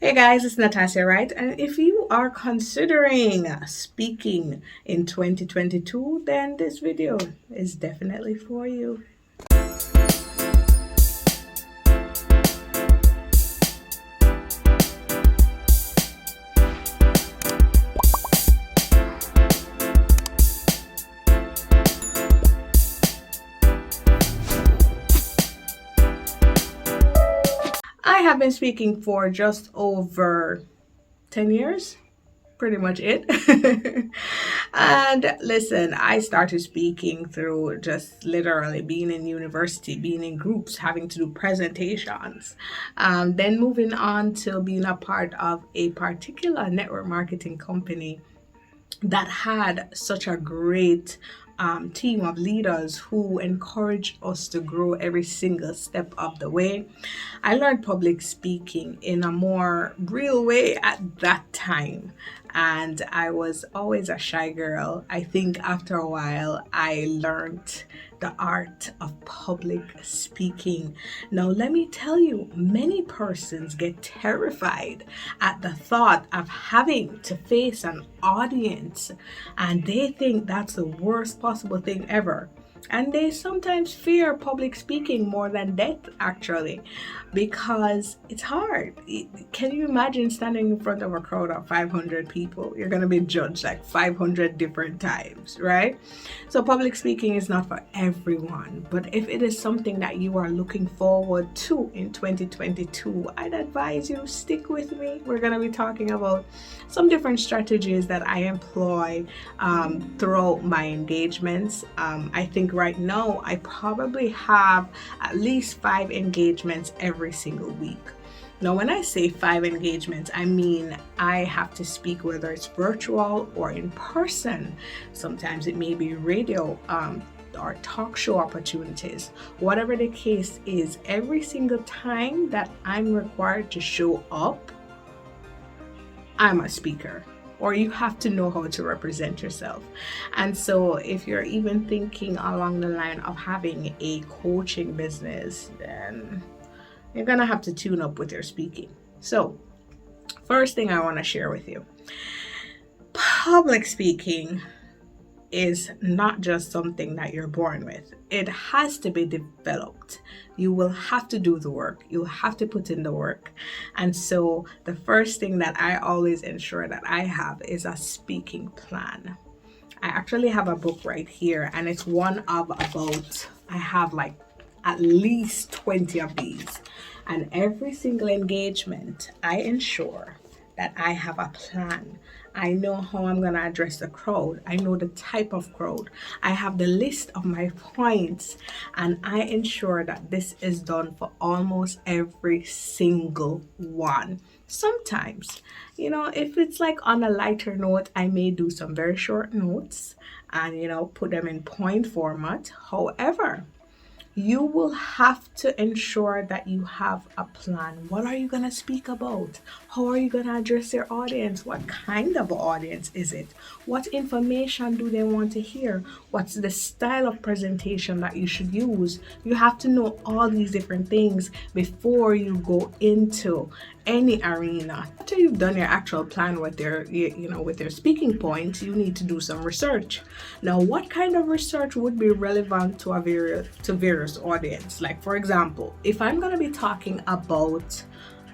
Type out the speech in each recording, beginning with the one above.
Hey guys, it's Natasha, right? And if you are considering speaking in 2022, then this video is definitely for you. I have been speaking for just over 10 years, pretty much it. And listen, I started speaking through just literally being in university, being in groups, having to do presentations, then moving on to being a part of a particular network marketing company that had such a great team of leaders who encouraged us to grow every single step of the way. I learned public speaking in a more real way at that time. And I was always a shy girl. I think after a while, I learned the art of public speaking. Now, let me tell you, many persons get terrified at the thought of having to face an audience, and they think that's the worst possible thing ever. And they sometimes fear public speaking more than death, actually, because it's hard. Can you imagine standing in front of a crowd of 500 people? You're going to be judged like 500 different times, right? So, public speaking is not for everyone. But if it is something that you are looking forward to in 2022, I'd advise you stick with me. We're going to be talking about some different strategies that I employ throughout my engagements. I think right now I probably have at least 5 engagements every single week. Now, when I say 5 engagements, I mean I have to speak whether it's virtual or in person. Sometimes it may be radio or talk show opportunities. Whatever the case is, every single time that I'm required to show up, I'm a speaker, or you have to know how to represent yourself. And so if you're even thinking along the line of having a coaching business, then you're gonna have to tune up with your speaking. So first thing I want to share with you, public speaking is not just something that you're born with. It has to be developed. You will have to do the work. You'll have to put in the work. And so the first thing that I always ensure that I have is a speaking plan. I actually have a book right here, and it's one of about, I have like at least 20 of these. And every single engagement, I ensure that I have a plan. I know how I'm going to address the crowd. I know the type of crowd. I have the list of my points, and I ensure that this is done for almost every single one. Sometimes, if it's like on a lighter note, I may do some very short notes and, put them in point format. However, you will have to ensure that you have a plan. What are you going to speak about? How are you going to address your audience? What kind of audience is it? What information do they want to hear? What's the style of presentation that you should use? You have to know all these different things before you go into any arena. After you've done your actual plan with your speaking points, you need to do some research. Now, what kind of research would be relevant to various audience? Like, for example, if I'm going to be talking about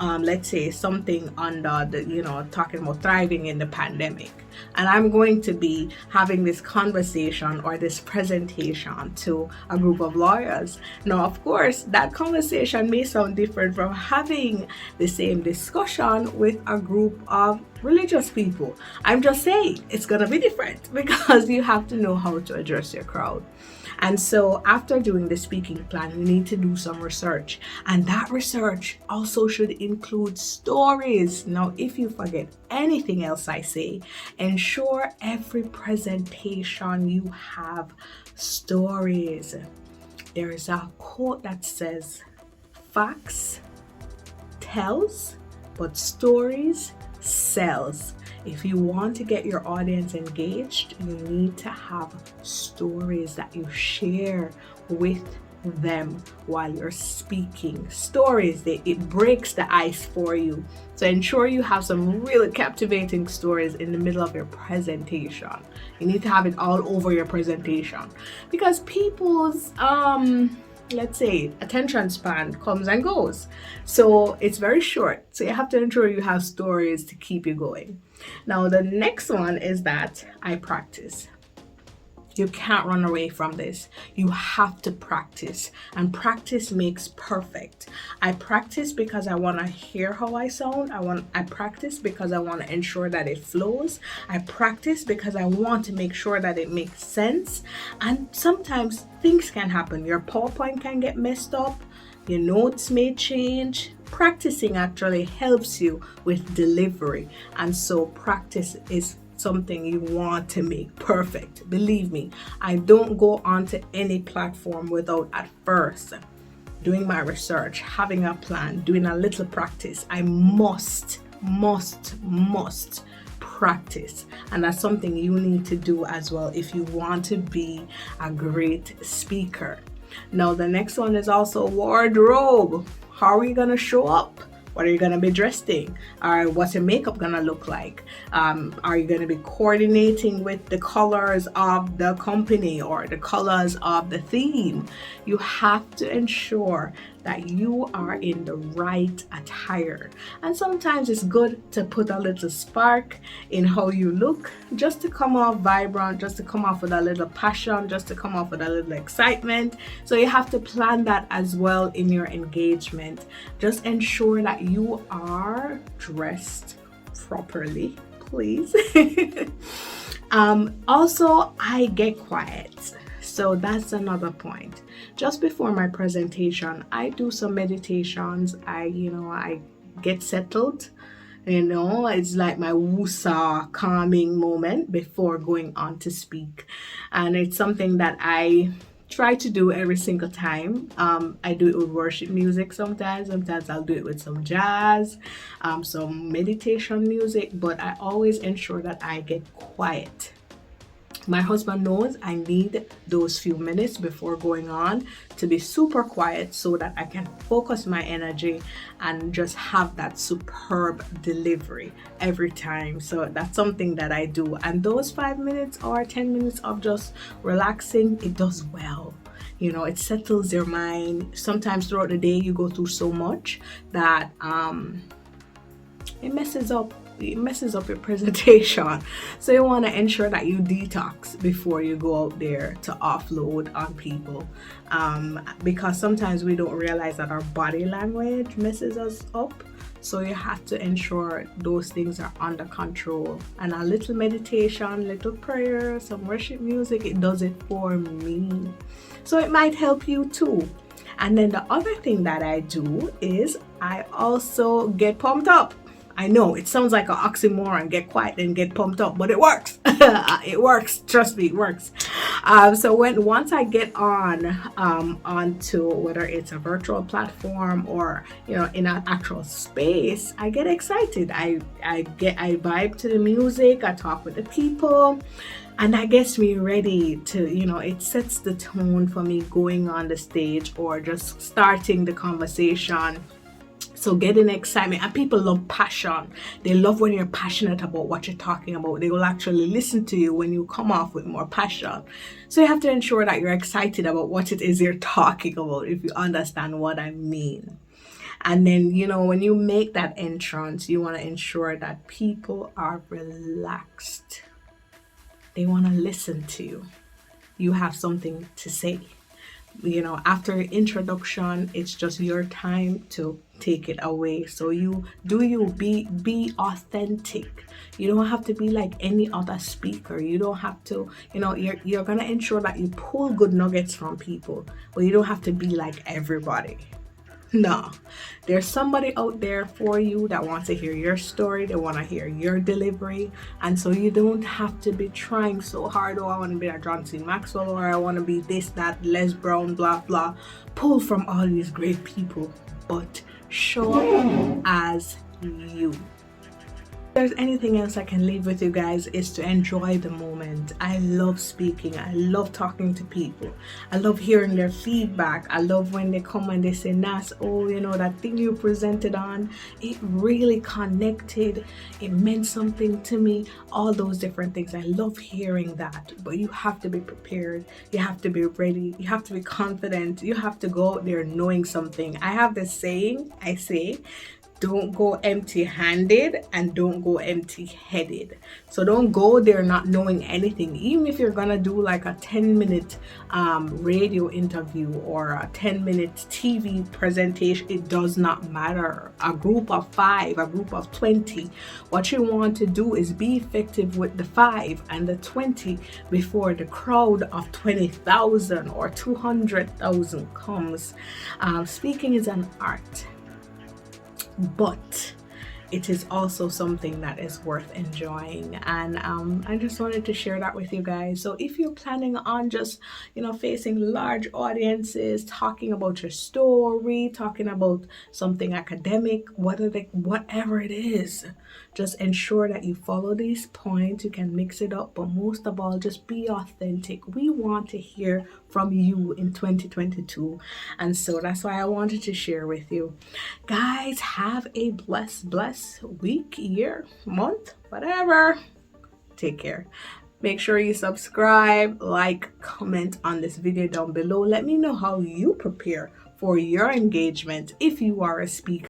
let's say something under the, talking about thriving in the pandemic, and I'm going to be having this conversation or this presentation to a group of lawyers. Now, of course, that conversation may sound different from having the same discussion with a group of religious people. I'm just saying it's going to be different because you have to know how to address your crowd. And so after doing the speaking plan, you need to do some research. And that research also should include stories. Now, if you forget anything else I say, ensure every presentation you have stories. There is a quote that says, "Facts tells, but stories sells." If you want to get your audience engaged, you need to have stories that you share with them while you're speaking. Stories, it breaks the ice for you. So ensure you have some really captivating stories in the middle of your presentation. You need to have it all over your presentation, because people's let's say attention span comes and goes, so it's very short. So you have to ensure you have stories to keep you going. Now the next one is that I practice. You can't run away from this. You have to practice, and practice makes perfect. I practice because I want to hear how I sound. I practice because I want to ensure that it flows. I practice because I want to make sure that it makes sense. And sometimes things can happen. Your PowerPoint can get messed up. Your notes may change. Practicing actually helps you with delivery. And so practice is something you want to make perfect. Believe me, I don't go onto any platform without at first doing my research, having a plan, doing a little practice. I must practice. And that's something you need to do as well if you want to be a great speaker. Now, the next one is also wardrobe. How are you going to show up? What are you going to be dressed in? Or what's your makeup going to look like? Are you going to be coordinating with the colors of the company or the colors of the theme? You have to ensure that you are in the right attire. And sometimes it's good to put a little spark in how you look, just to come off vibrant, just to come off with a little passion, just to come off with a little excitement. So you have to plan that as well in your engagement. Just ensure that you are dressed properly, please. Also, I get quiet. So that's another point. Just before my presentation, I do some meditations. I get settled. It's like my woosah calming moment before going on to speak. And it's something that I try to do every single time. I do it with worship music sometimes. Sometimes I'll do it with some jazz, some meditation music, but I always ensure that I get quiet. My husband knows I need those few minutes before going on to be super quiet so that I can focus my energy and just have that superb delivery every time. So that's something that I do. And those 5 minutes or 10 minutes of just relaxing, it does well. It settles your mind. Sometimes throughout the day, you go through so much that it messes up your presentation. So you want to ensure that you detox before you go out there to offload on people, because sometimes we don't realize that our body language messes us up. So you have to ensure those things are under control. And a little meditation, little prayer, some worship music, it does it for me. So it might help you too. And then the other thing that I do is I also get pumped up. I know it sounds like an oxymoron, get quiet and get pumped up, but it works. It works. Trust me, it works. So once I get onto whether it's a virtual platform or in an actual space, I get excited. I vibe to the music. I talk with the people, and that gets me ready to it sets the tone for me going on the stage or just starting the conversation. So getting excitement, and people love passion. They love when you're passionate about what you're talking about. They will actually listen to you when you come off with more passion. So you have to ensure that you're excited about what it is you're talking about, if you understand what I mean. And then, when you make that entrance, you want to ensure that people are relaxed. They want to listen to you. You have something to say. After introduction, it's just your time to take it away. So be authentic. You don't have to be like any other speaker. You don't have to, you're going to ensure that you pull good nuggets from people, but you don't have to be like everybody. No, there's somebody out there for you that wants to hear your story. They want to hear your delivery. And so you don't have to be trying so hard. Oh, I want to be a John C. Maxwell, or I want to be this, that, Les Brown, blah, blah. Pull from all these great people, but show up as you. there's anything else I can leave with you guys is to enjoy the moment. I love speaking. I love talking to people. I love hearing their feedback. I love when they come and they say, Nas, oh, you know, that thing you presented on, it really connected. It meant something to me. All those different things. I love hearing that. But you have to be prepared. You have to be ready. You have to be confident. You have to go out there knowing something. I have this saying, I say, don't go empty-handed and don't go empty-headed. So don't go there not knowing anything. Even if you're gonna do like a 10-minute radio interview or a 10-minute TV presentation, it does not matter. A group of 5, a group of 20, what you want to do is be effective with the 5 and the 20 before the crowd of 20,000 or 200,000 comes. Speaking is an art, but it is also something that is worth enjoying, and I just wanted to share that with you guys. So if you're planning on just, you know, facing large audiences, talking about your story, talking about something academic, whatever it is, just ensure that you follow these points. You can mix it up, but most of all, just be authentic. We want to hear from you in 2022, and so that's why I wanted to share with you guys. Have a blessed week, year, month, whatever. Take care. Make sure you subscribe, like, comment on this video down below. Let me know how you prepare for your engagement if you are a speaker.